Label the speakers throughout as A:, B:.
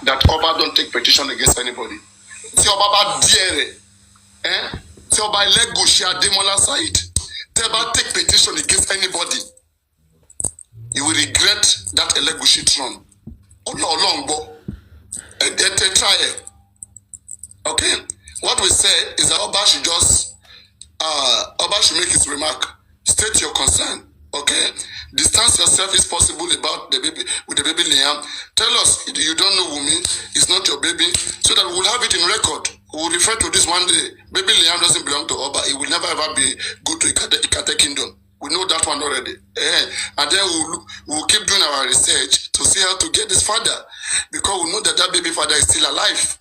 A: that Oba don't take petition against anybody. Tí Oba bá díẹ̀ rẹ̀, tí Oba Elegushi Ademola Said, tí Oba take petition against anybody, you will regret that Elegushi throne. Olongbo, try it. Okay? What we say is that Oba should just, Oba should make his remark. State your concern. Okay? Distance yourself if possible about the baby, with the baby Liam. Tell us you don't know Wummi, it's not your baby, so that we'll have it in record. We'll refer to this one day. Baby Liam doesn't belong to Oba. It will never ever be go to Ikate Kingdom. We know that one already. And then we'll keep doing our research to see how to get this father. Because we know that that baby father is still alive.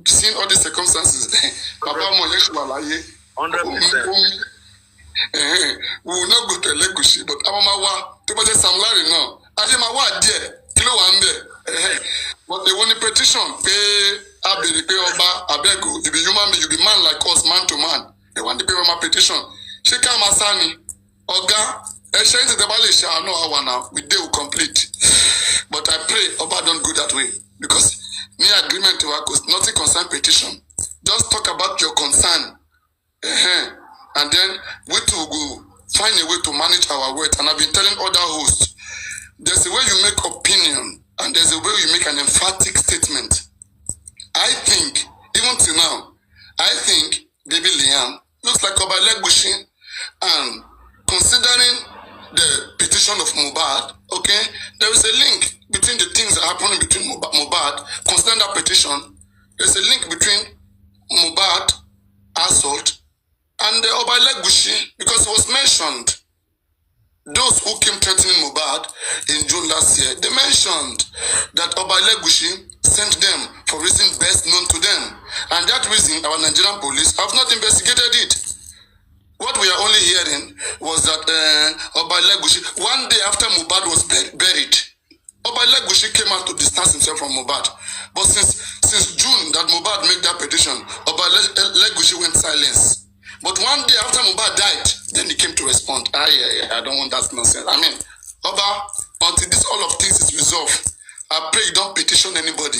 A: Seeing all these circumstances, Papa Moyesh
B: 100%.
A: We will not go to Elegushi, but Amamawa, people say Sam Larry now. Ajemawa there, Kilo Wambe. But they want a petition, pay Abedi, pay Oba, Abego. You be human being, you be man like us, man to man. They want to pay my petition. Sheka Masani, Oga, Eshain to the Balisha, I know how now. We will complete. But I pray Oba don't go that way. Because near agreement to work, nothing concern petition. Just talk about your concern. And then we to go find a way to manage our words. And I've been telling other hosts, there's a way you make opinion, and there's a way you make an emphatic statement. I think, even till now, I think baby Liam looks like Oba Elegushi, and considering the petition of MOHBAD, okay, there is a link between the things that are happening between MOHBAD, considering that petition, there's a link between MOHBAD assault and the Oba Elegushi, because it was mentioned. Those who came threatening MOHBAD in June last year, they mentioned that Oba Elegushi sent them for reasons best known to them. And that reason, our Nigerian police have not investigated it. What we are only hearing was that Oba Elegushi, one day after MOHBAD was buried, Oba Elegushi came out to distance himself from MOHBAD. But since June that MOHBAD made that petition, Oba Elegushi went silence. But one day after MOHBAD died, then he came to respond. I don't want that nonsense. I mean, Oba, until this all of things is resolved, I pray you don't petition anybody.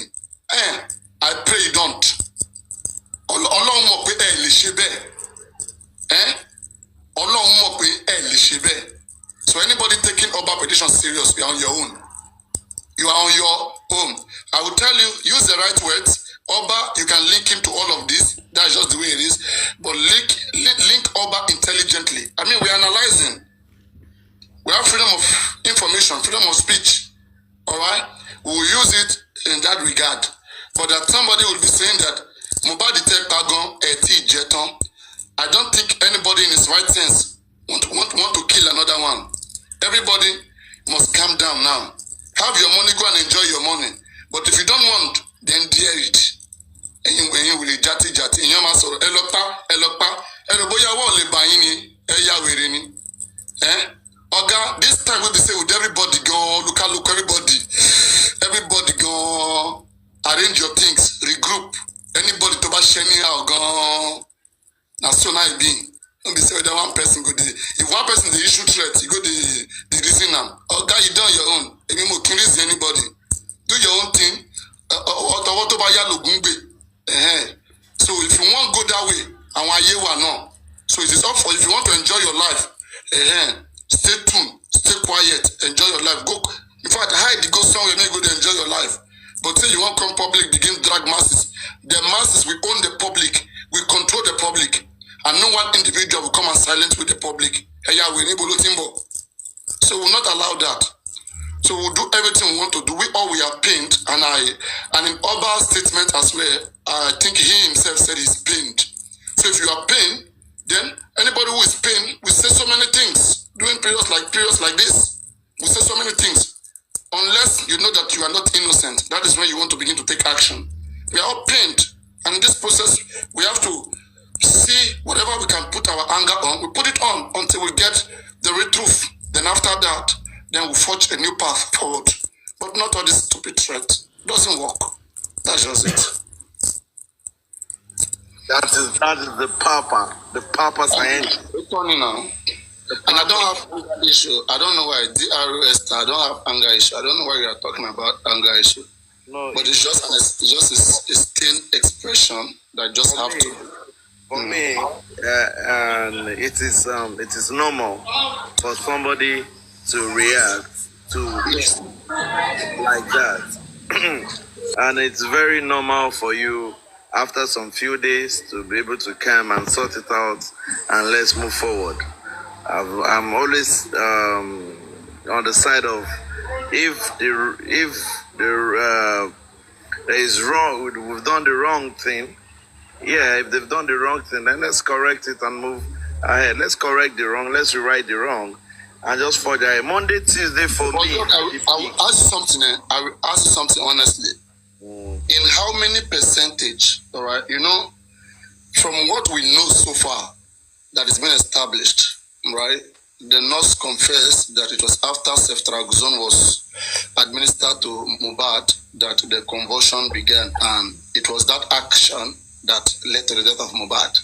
A: I pray you don't. So anybody taking Oba petition serious, you are on your own. You are on your own. I will tell you, use the right words. Oba, you can link him to all of this. That's just the way it is. But link Oba intelligently. I mean, we're analyzing. We have freedom of information, freedom of speech. All right? We'll use it in that regard. But that somebody will be saying that MOHBAD Ť0ème, I don't think anybody in his right sense want to kill another one. Everybody must calm down now. Have your money, go and enjoy your money. But if you don't want, then dare it. And you will jati. In your master, Elopa, Oga, this time we say with everybody go, look, everybody go, arrange your things, regroup. Anybody to bash anyhow go. Now so now it be. Don't be say that one person go there. If one person the issue threat, you go the reason now. Oga, you done your own. If you can reason anybody, do your own thing. So if you want to go that way, and why you are not. So it is up for you. If you want to enjoy your life, stay tuned, stay quiet, enjoy your life. Go. In fact, hide, go somewhere, make go to enjoy your life. But say you want to come public, begin drag masses. The masses, we own the public, we control the public, and no one individual will come and silence with the public. So we'll not allow that. So we'll do everything we want to do. We are pained, and in Oba's statement as well, I think he himself said he's pained. So if you are pained, then anybody who is pained will say so many things. During periods like this, we say so many things. Unless you know that you are not innocent, that is when you want to begin to take action. We are all pained, and in this process, we have to see whatever we can put our anger on. We put it on until we get the real truth. Then after that, then we forge a new path forward. But not all this stupid threat. Doesn't work. That's just it.
B: That is the papa. The papa science.
A: It's funny now. And I don't have anger issue. I don't know why DRS. I don't have anger issue. I don't know why you are talking about anger issue.
B: No,
A: But it's just a thin expression that just have to.
B: For me, and it is normal for somebody to react to like that, and it's very normal for you after some few days to be able to come and sort it out and let's move forward. I'm always on the side of if there is wrong, we've done the wrong thing. Yeah, if they've done the wrong thing, then let's correct it and move ahead. Let's correct the wrong. Let's rewrite the wrong, and just for the Monday, Tuesday for
A: But
B: me.
A: look, I will ask you something. I will ask you something honestly. In how many percentage? All right, from what we know so far that has been established, right? The nurse confessed that it was after ceftriaxone was administered to MOHBAD that the convulsion began, and it was that action that led to the death of MOHBAD.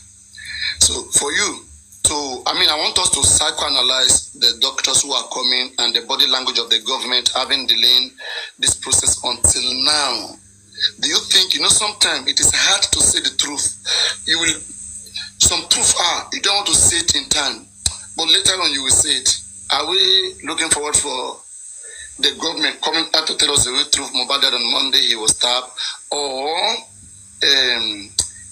A: So for you I want us to psychoanalyze the doctors who are coming and the body language of the government having delayed this process until now. Do you think, sometimes it is hard to say the truth? Some truth you don't want to say it in time, but later on you will say it. Are we looking forward for the government coming out to tell us the real truth? MOHBAD died on Monday, he was stabbed, or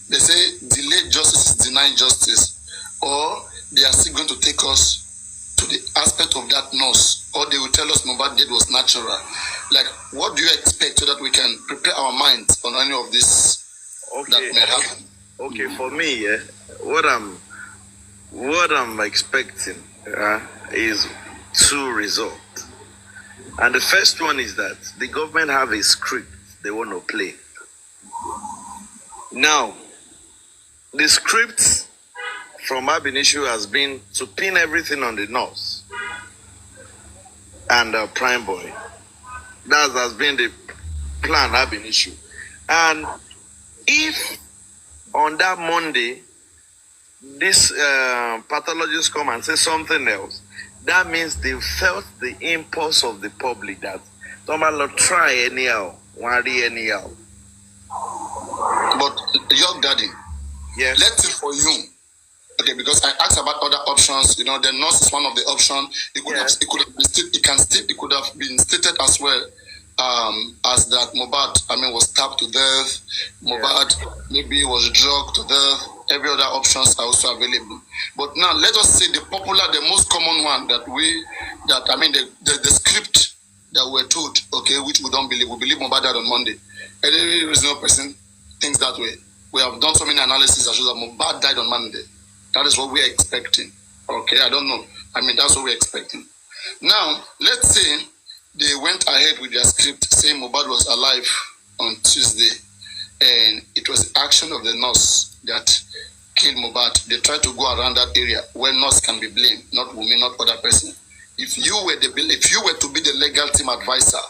A: they say delayed justice is denied justice, or they are still going to take us to the aspect of that nurse, or they will tell us MOHBAD death was natural. Like, what do you expect so that we can prepare our minds on any of this that may happen?
B: Okay, for me, what I'm expecting is two results, and the first one is that the government have a script they want to play. Now, the script from Abinishio has been to pin everything on the nurse and Prime Boy. That has been the plan, Abinishio. And if on that Monday, this pathologist come and say something else, that means they felt the impulse of the public that don't try anyhow, worry anyhow.
A: But young daddy,
B: yes.
A: Let's say for you, okay, because I asked about other options. The nurse is one of the options. It could have been stated as well as that MOHBAD, was stabbed to death. MOHBAD maybe was drugged to death. Every other options are also available. But now let us say the most common one the script that we're told, okay, which we don't believe. We believe MOHBAD died on Monday. Any reasonable person thinks that way. We have done so many analyses that shows that MOHBAD died on Monday. That is what we are expecting. Okay, I don't know. That's what we're expecting. Now, let's say they went ahead with their script saying MOHBAD was alive on Tuesday, and it was the action of the nurse that killed MOHBAD. They tried to go around that area where nurse can be blamed, not Wummi, not other person. If you were to be the legal team advisor,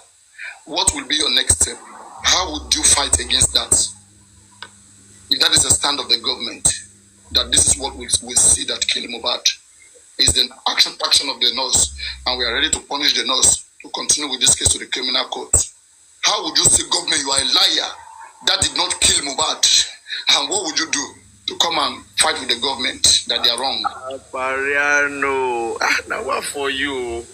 A: what will be your next step? How would you fight against that? If that is the stand of the government, that this is what we see that killed MOHBAD, is the action of the nurse, and we are ready to punish the nurse to continue with this case to the criminal court. How would you say, government, you are a liar, that did not kill MOHBAD? And what would you do to come and fight with the government that they are wrong?
B: Pariano, now what for you?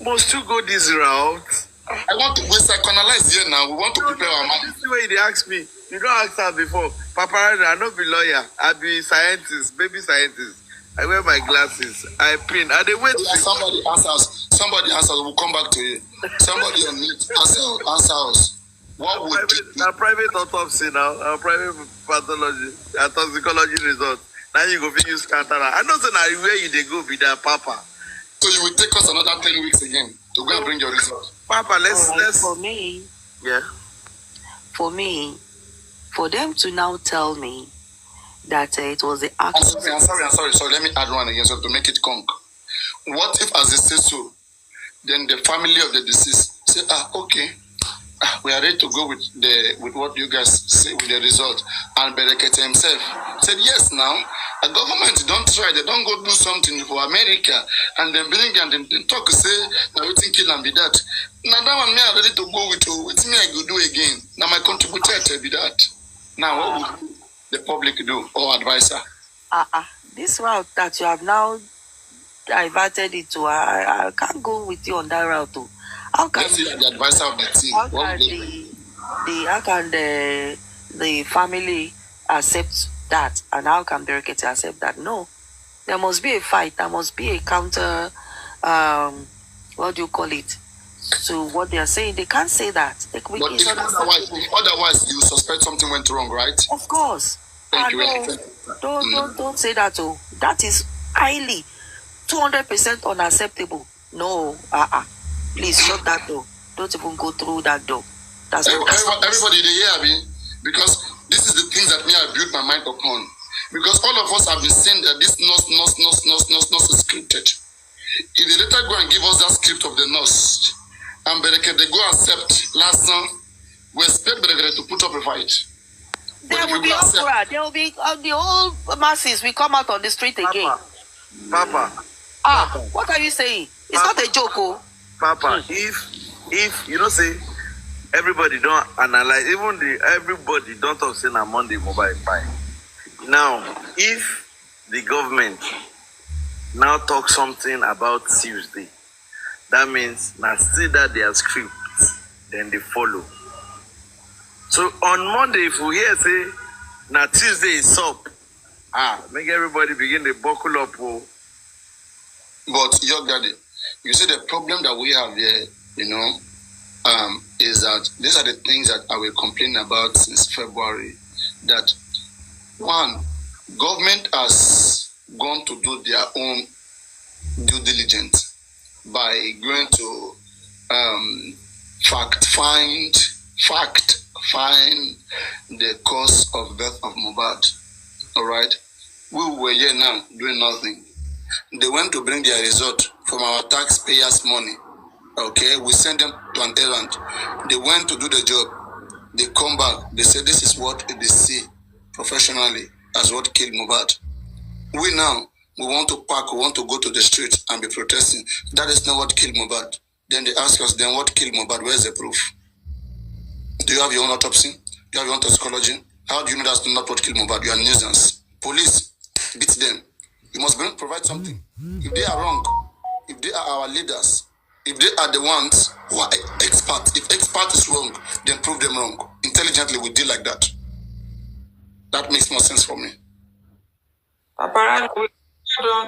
B: Must you go this route?
A: We psychoanalyze here now. We want to prepare our mind.
B: This is the way they ask me. You don't ask that before. Papa, I don't be lawyer. I be scientist, baby scientist. I wear my glasses. I print. I they wait.
A: Somebody answers. We'll come back to you. Somebody on mute. Answer us. What would
B: a private autopsy now? A private pathology, a toxicology result. Now you go use Cantara. I know that where you they go be that Papa.
A: So you will take us another 10 weeks again to go and bring your result.
B: Papa, let's.
C: For me.
B: Yeah.
C: For me, for them to now tell me that it was the act.
A: I'm sorry. Let me add one again so to make it conk. What if, as they say so, then the family of the deceased say, okay, we are ready to go with what you guys say with the result. And Berekete himself said, yes, now, A government don't try, they don't go do something for America and then bring and then talk say now we think kill and be that. Now that one me are ready to go with you. It's me I go do again. Now my contributor to be that. Now what would the public do or advisor?
C: This route that you have now diverted it to, I can't go with you on that route too. How can
A: you are the advisor of the team?
C: How can the family accept that, and how can Berekete accept that? No, there must be a fight. There must be a counter. What do you call it? To what they are saying, they can't say that.
A: Otherwise, you suspect something went wrong, right?
C: Of course.
A: Thank you.
C: Don't say that. Oh, that is highly 200% unacceptable. No, please shut that door. Don't even go through that door. That's
A: everybody they hear me, because this is the things that me I built my mind upon. Because all of us have been saying that this nurse is scripted. If they later go and give us that script of the nurse, and Berekete they go accept last time, we expect Berekete to put up a fight.
C: There will be uproar. There will be the whole masses will come out on the street again.
B: Papa.
C: What are you saying? It's not a joke, oh.
B: Papa, if you don't say everybody don't analyze, everybody don't talk say na Monday mobile fine. Now, if the government now talk something about Tuesday, that means now still that their script, then they follow. So on Monday, if we hear say now Tuesday is up, make everybody begin to buckle up. Oh.
A: But your daddy, you see the problem that we have here, is that these are the things that I will complain about since February. That one, government has gone to do their own due diligence by going to find the cause of death of MOHBAD. All right, we were here now doing nothing. They went to bring their result from our taxpayers' money. Okay, we sent them to an errand. They went to do the job. They come back. They say this is what they see professionally as what killed MOHBAD. We want to park. We want to go to the street and be protesting. That is not what killed MOHBAD. Then they ask us, then what killed MOHBAD? Where's the proof? Do you have your own autopsy? Do you have your own toxicology? How do you know that's not what killed MOHBAD? You are a nuisance. Police, beat them. You must provide something. If they are wrong, if they are our leaders, if they are the ones who are experts, if expert is wrong, then prove them wrong. Intelligently, we deal like that. That makes more sense for me.
D: Apparently,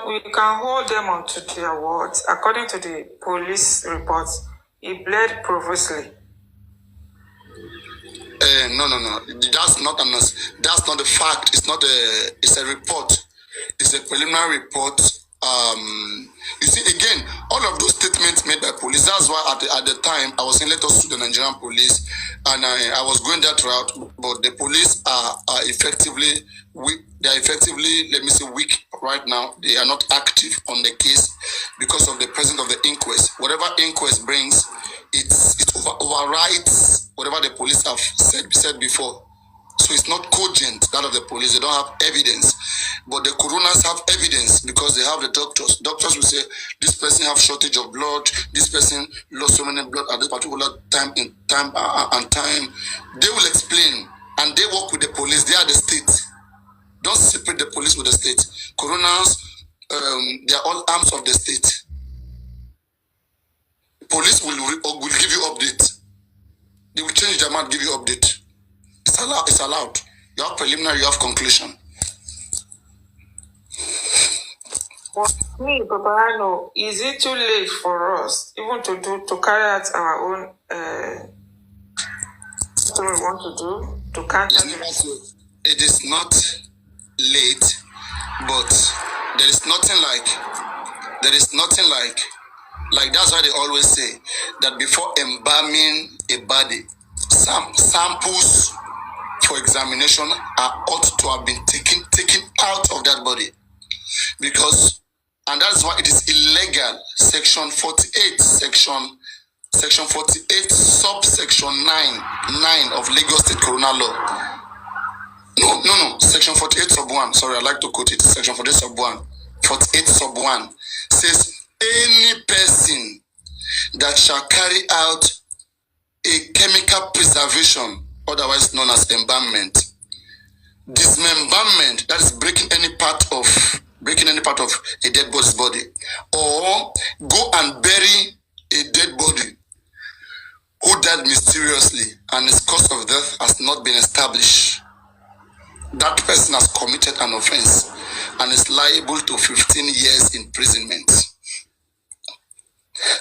D: we can hold them onto their words. According to the police reports, he bled profusely.
A: No. That's not the fact. It's not it's a report. It's a preliminary report. You see, again, all of those statements made by police, that's why at the time I was saying let us sue the Nigerian police, and I was going that route, but the police are effectively weak. They are effectively, let me say, weak right now. They are not active on the case because of the presence of the inquest. Whatever inquest brings, it overrides whatever the police have said before. So it's not cogent, that of the police. They don't have evidence. But the coroners have evidence because they have the doctors. Doctors will say, this person have shortage of blood, this person lost so many blood at this particular time. They will explain, and they work with the police. They are the state. Don't separate the police with the state. Coroners, they are all arms of the state. Police will give you update. They will change their mind, give you update. It's allowed. You have preliminary, you have conclusion.
D: For me, Paparano, is it too late for us even to carry out our own what we want to do to counter this?
A: It is not late, but there is nothing like that's why they always say that before embalming a body, some samples for examination ought to have been taken out of that body, and that's why it is illegal. Section 48, section 48, subsection 9 of Lagos State Coroner Law. No. Section 48 sub 1. Sorry, I like to quote it. Section 48 sub 1. 48 sub 1 says any person that shall carry out a chemical preservation, otherwise known as embalmment, dismemberment, that is breaking any part of a dead body's body, or go and bury a dead body who died mysteriously and his cause of death has not been established, that person has committed an offense and is liable to 15 years imprisonment.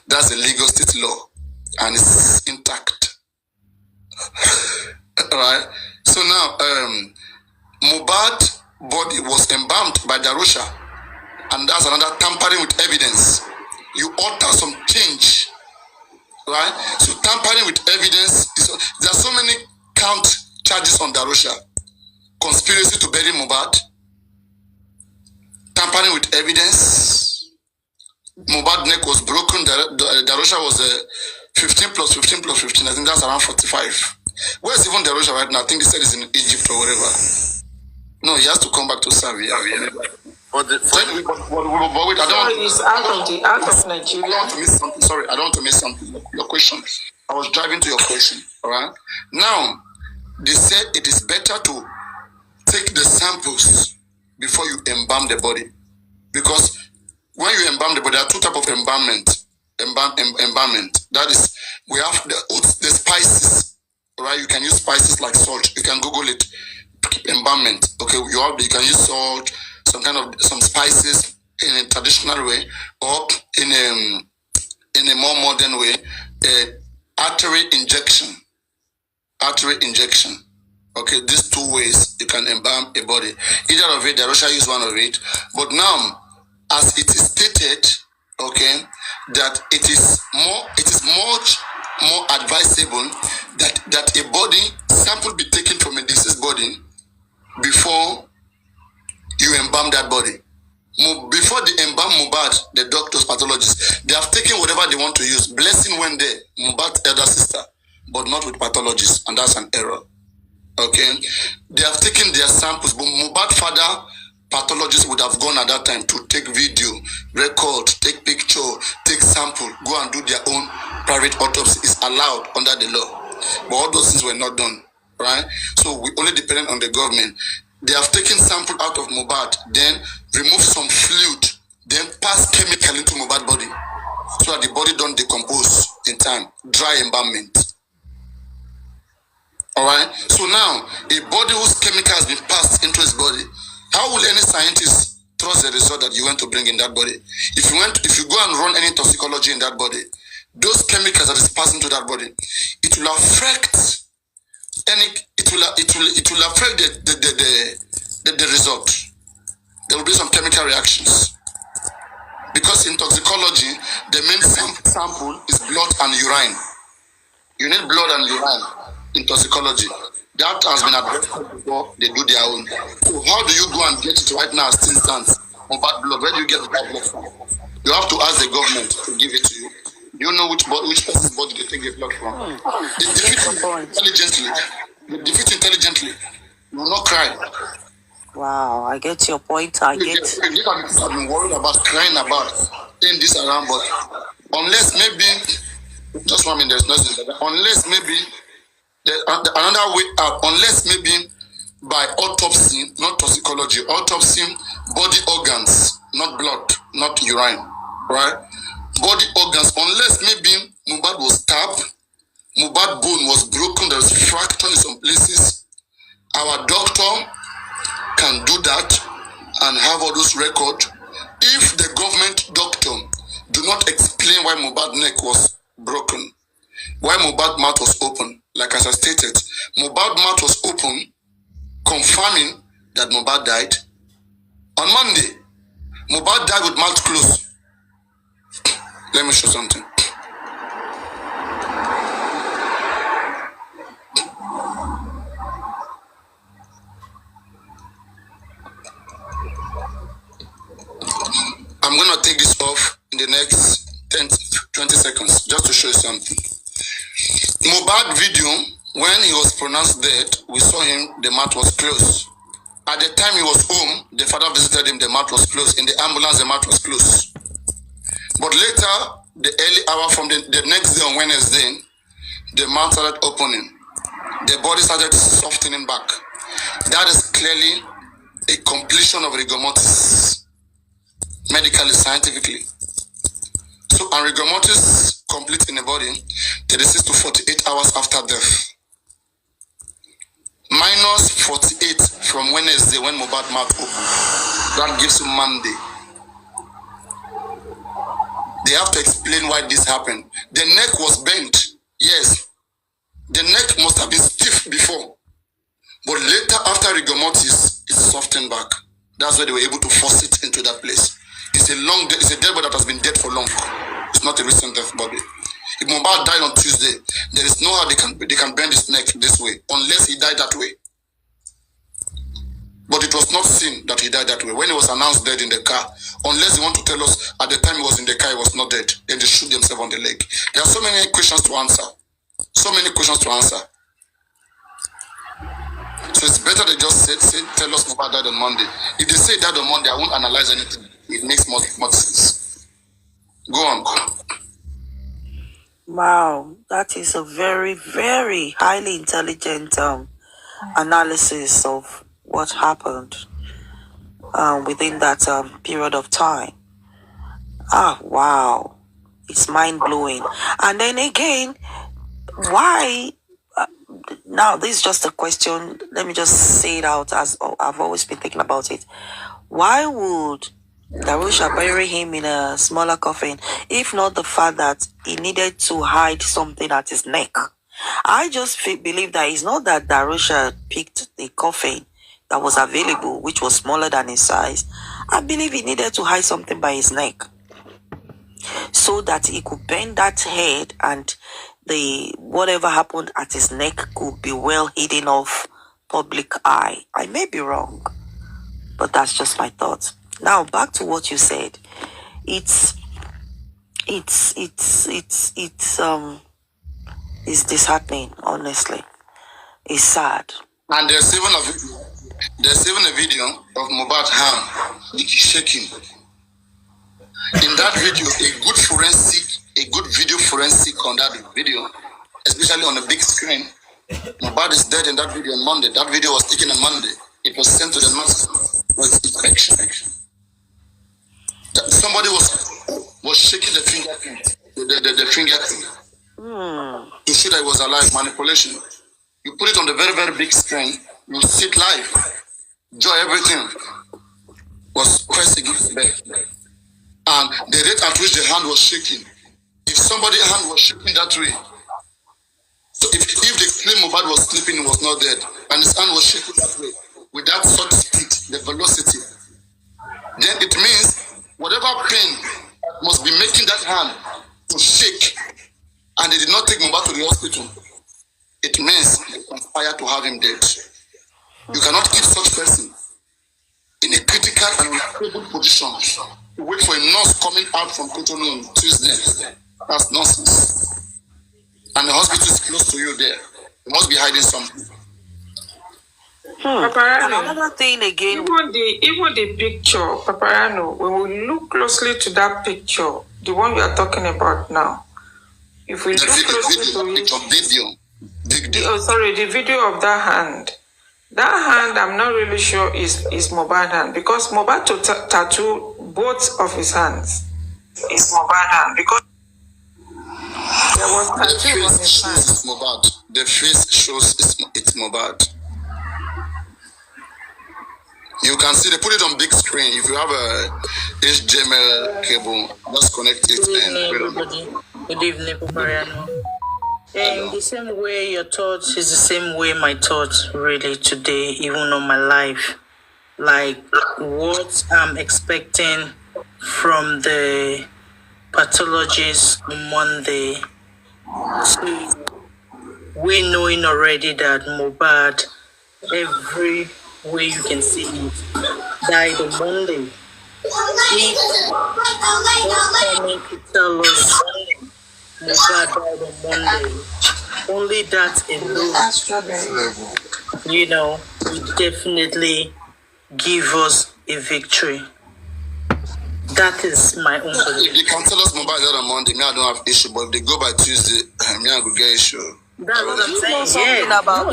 A: That's a legal state law and it's intact. Alright? So now, MOHBAD body was embalmed by Ť0ře, and that's another tampering with evidence. You alter some change, right? So tampering with evidence, there are so many count charges on Ť0ře. Conspiracy to bury MOHBAD, tampering with evidence. MOHBAD neck was broken. Ť0ře was 15 plus 15 plus 15. I think that's around 45. Where's even Ť0ře right now? I think they said it's in Egypt or whatever. No, he has to come back to Serbia.
D: Sorry, he's out of Nigeria.
A: I don't want to miss something. Sorry, I don't want to miss something. Your question. I was driving to your question. All right. Now, they said it is better to take the samples before you embalm the body, because when you embalm the body, there are two types of embalmment. Embalmment. That is, we have the spices. Right? You can use spices like salt. You can Google it. Embalmment. Okay, you can use salt, some spices in a traditional way, or in a more modern way, artery injection. Okay, these two ways you can embalm a body. Either of it, Ť0ře use one of it. But now, as it is stated, okay, that it is much more advisable that a body sample be taken from a deceased body before you embalm that body. Before they embalm MOHBAD, the doctors, pathologists, they have taken whatever they want to use. Blessing went there, MOHBAD's elder sister, but not with pathologists, and that's an error. Okay? They have taken their samples, but MOHBAD father, pathologists would have gone at that time to take video, record, take picture, take sample, go and do their own private autopsy. Is allowed under the law. But all those things were not done. Right? So we only depend on the government. They have taken sample out of MOHBAD, then remove some fluid, then pass chemical into MOHBAD body so that the body don't decompose in time. Dry embalmment. Alright? So now, a body whose chemical has been passed into his body, how will any scientist trust the result that you want to bring in that body? If you go and run any toxicology in that body, those chemicals that is passed into that body, it will affect the result. There will be some chemical reactions. Because in toxicology, the main sample is blood and urine. You need blood and urine in toxicology. That has been addressed before they do their own. So how do you go and get it right now as it stands? On bad blood, where do you get the bad blood from? You have to ask the government to give it to you. You know which person's body they take the blood from. They defeat intelligently. You will not cry.
C: Wow, I get your point. I've
A: been worried about crying about saying this around, but unless maybe, just 1 minute, there's nothing. Unless maybe, another way out, unless maybe by autopsy, not toxicology, autopsy, body organs, not blood, not urine, right? Body organs, unless maybe MOHBAD was stabbed, MOHBAD bone was broken, there's fracture in some places. Our doctor can do that and have all those records. If the government doctor do not explain why MOHBAD neck was broken, why MOHBAD mouth was open, like as I stated, MOHBAD mouth was open, confirming that MOHBAD died. On Monday, MOHBAD died with mouth closed. Let me show something. I'm going to take this off in the next 10-20 seconds just to show you something. MOHBAD video When he was pronounced dead, we saw him, the mouth was closed. At the time he was home, the father visited him, the mouth was closed. In the ambulance, the mouth was closed. But later, the early hour from the next day on Wednesday, the mouth started opening. The body started softening back. That is clearly a completion of rigor mortis, medically, scientifically. So, and rigor mortis complete in the body 36 to 48 hours after death. Minus 48 from Wednesday when MOHBAD mouth opened. That gives you Monday. They have to explain why this happened. The neck was bent. Yes. The neck must have been stiff before. But later, after rigor mortis, it softened back. That's why they were able to force it into that place. It's a dead body that has been dead for long. It's not a recent death body. If MOHBAD died on Tuesday, there is no how they can bend his neck this way, unless he died that way. But it was not seen that he died that way. When he was announced dead in the car, unless they want to tell us at the time he was in the car, he was not dead, then they shoot themselves on the leg. There are so many questions to answer. So many questions to answer. So it's better they just tell us MOHBAD died on Monday. If they say he died on Monday, I won't analyze anything. It makes more sense. Go on.
C: Wow, that is a very, very highly intelligent analysis of what happened within that period of time. Ah, wow. It's mind-blowing. And then again, why... now, this is just a question. Let me just say it out as I've always been thinking about it. Why would Darusha bury him in a smaller coffin, if not the fact that he needed to hide something at his neck? I just believe that it's not that Darusha picked the coffin that was available, which was smaller than his size. I believe he needed to hide something by his neck so that he could bend that head and whatever happened at his neck could be well hidden off public eye. I may be wrong, but that's just my thoughts. Now back to what you said. It's disheartening, honestly. It's sad.
A: And there's even a video of MOHBAD hand shaking. In that video, a good video forensic on that video, especially on the big screen. MOHBAD is dead in that video on Monday. That video was taken on Monday. It was sent to the nurse for inspection. Somebody was shaking the fingerprint, the fingerprint, to show that it was alive. Manipulation. You put it on the very, very big screen. You see it live. Joy, everything was pressed against the bed. And the rate at which the hand was shaking. If somebody's hand was shaking that way, so if they claim MOHBAD was sleeping, he was not dead, and his hand was shaking that way, with that sort of speed, the velocity, then it means whatever pain must be making that hand to shake, and they did not take MOHBAD to the hospital, it means they conspired to have him dead. You cannot keep such person in a critical and unstable position to wait for a nurse coming out from Ť0toire on Tuesday. That's nonsense. And the hospital is close to you there. You must be hiding something.
D: Paparano,
C: another thing again.
D: Even the picture, Paparano, when we look closely to that picture, the one we are talking about now, if we look closely to it, the video of that hand. That hand, I'm not really sure is MOHBAD hand, because MOHBAD to tattoo both of his hands is MOHBAD hand, because there was tattoo on his hand.
A: The face shows it's MOHBAD. You can see they put it on big screen. If you have a HDMI cable, just connect it.
E: Good evening, everybody. Good evening, Papariano. In the same way your thoughts is the same way my thoughts really today, even on my life. Like what I'm expecting from the pathologist on Monday. So we knowing already that MOHBAD, every way you can see it, died on Monday. If what's coming to tell us MOHBAD died on Monday, only that alone, you know, will definitely give us a victory. That is my own belief.
A: If they can tell us mobile on Monday, me I don't have issue, but if they go by Tuesday, me I will get issue.
E: That's what I'm saying.
C: Something about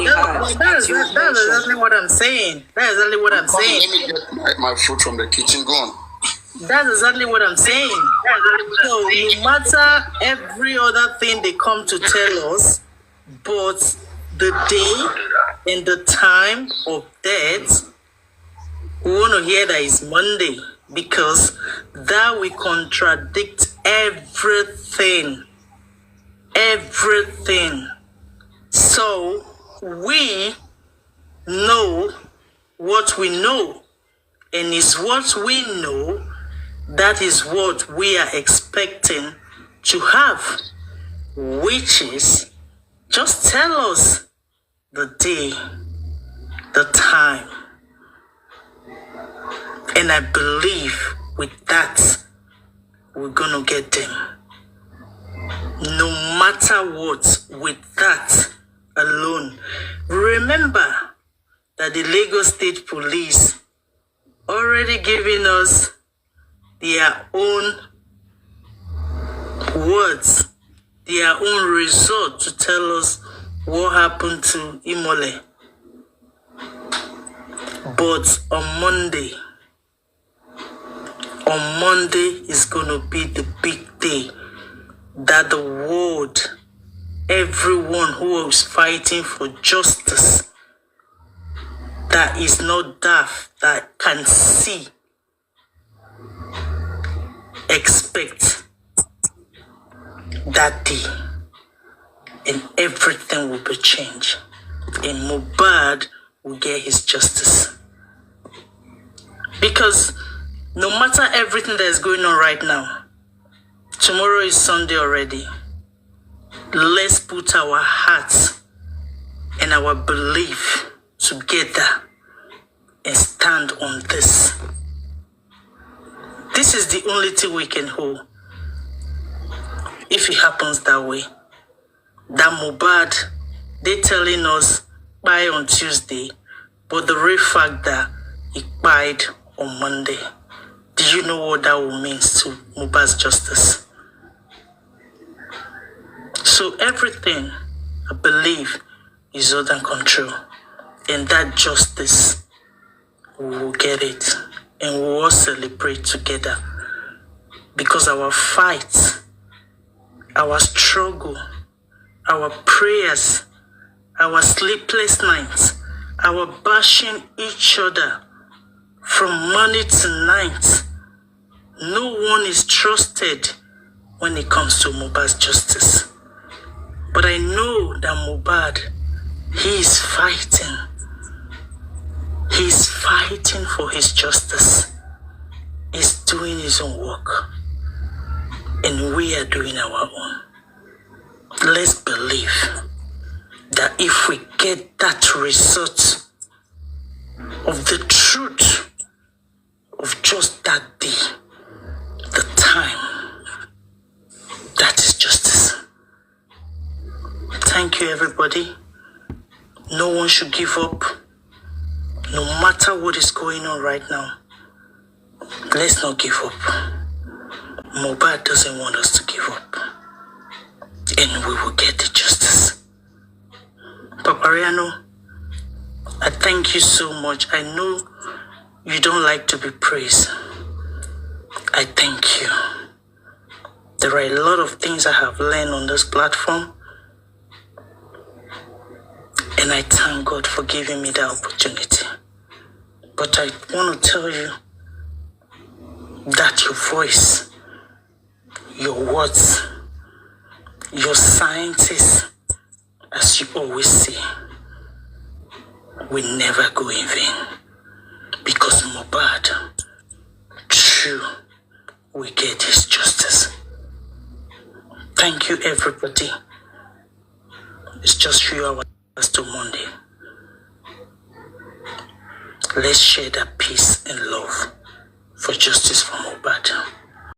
E: that's exactly what I'm saying. That's exactly what I'm saying.
A: Let me get my food from the kitchen. Go on.
E: That's exactly what I'm saying. So no matter every other thing they come to tell us, but the day and the time of death, we want to hear that it's Monday, because that will contradict everything. Everything. So we know what we know, and it's what we know that is what we are expecting to have, which is just tell us the day, the time. And I believe with that, we're going to get them. No matter what, with that alone. Remember that the Lagos State Police already giving us their own words, their own result to tell us what happened to Imole. But on Monday is going to be the big day that the world, everyone who is fighting for justice, that is not daft, that can see, expect that day, and everything will be changed, and MOHBAD will get his justice. Because no matter everything that is going on right now, tomorrow is Sunday already. Let's put our hearts and our belief together and stand on this. This is the only thing we can hold. If it happens that way, that MOHBAD, they're telling us buy on Tuesday, but the real fact that he died on Monday. Do you know what that will mean to MOHBAD's justice? So everything, I believe, is under control. And that justice, we will get it. And we will all celebrate together. Because our fight, our struggle, our prayers, our sleepless nights, our bashing each other from morning to night, no one is trusted when it comes to MOHBAD's justice. But I know that MOHBAD, he is fighting. He's fighting for his justice. He's doing his own work. And we are doing our own. Let's believe that if we get that result of the truth of just that day, the time, that is justice. Thank you, everybody. No one should give up. No matter what is going on right now, let's not give up. MOHBAD doesn't want us to give up. And we will get the justice. Papariano, I thank you so much. I know you don't like to be praised. I thank you. There are a lot of things I have learned on this platform. And I thank God for giving me the opportunity. But I want to tell you that your voice, your words, your scientists, as you always say, will never go in vain. Because MOHBAD, true, will get his justice. Thank you, everybody. It's just 3 hours to Monday. Let's share that peace and love for justice for MOHBAD.